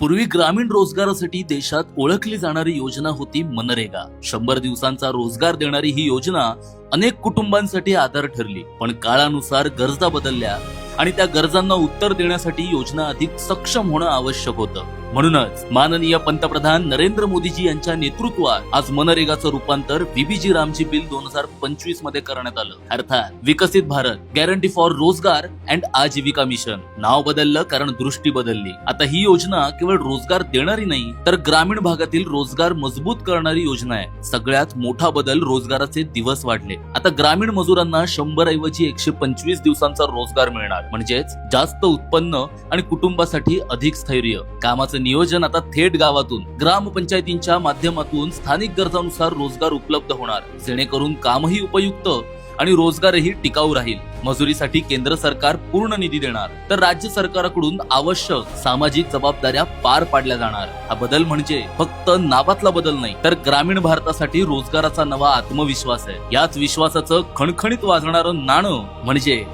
पूर्वी ग्रामीण रोजगारासाठी देशात ओळखली जाणारी योजना होती मनरेगा. 100 दिवसांचा रोजगार देणारी ही योजना अनेक कुटुंबांसाठी आधार ठरली. पण काळानुसार गरजा बदलल्या आणि त्या गरजांना उत्तर देण्यासाठी योजना अधिक सक्षम होणं आवश्यक होतं. म्हणूनच माननीय पंतप्रधान नरेंद्र मोदीजी यांच्या नेतृत्वात आज मनरेगाचं रूपांतर बीबीजी रामजी बिल 2025 मध्ये करण्यात आलं. अर्थात विकसित भारत गॅरंटी फॉर रोजगार अँड आजीविका मिशन. नाव बदललं कारण दृष्टी बदलली. आता ही योजना केवळ रोजगार देणारी नाही तर ग्रामीण भागातील रोजगार मजबूत करणारी योजना आहे. सगळ्यात मोठा बदल रोजगाराचे दिवस वाढले. आता ग्रामीण मजुरांना 100 ऐवजी 125 दिवसांचा रोजगार मिळणार. म्हणजेच जास्त उत्पन्न आणि कुटुंबासाठी अधिक स्थैर्य. कामाचं नियोजन आता थेट गावातून ग्रामपंचायतींच्या माध्यमातून स्थानिक गरजांनुसार रोजगार उपलब्ध होणार, जेणेकरून कामही उपयुक्त आणि रोजगारही टिकाऊ राहील. मजुरीसाठी केंद्र सरकार पूर्ण निधी देणार तर राज्य सरकारकडून आवश्यक सामाजिक जबाबदाऱ्या पार पाडल्या जाणार. हा बदल म्हणजे फक्त नावातला बदल नाही तर ग्रामीण भारतासाठी रोजगाराचा नवा आत्मविश्वास आहे. याच विश्वासाचं खणखणीत वाजणारं नाणं म्हणजे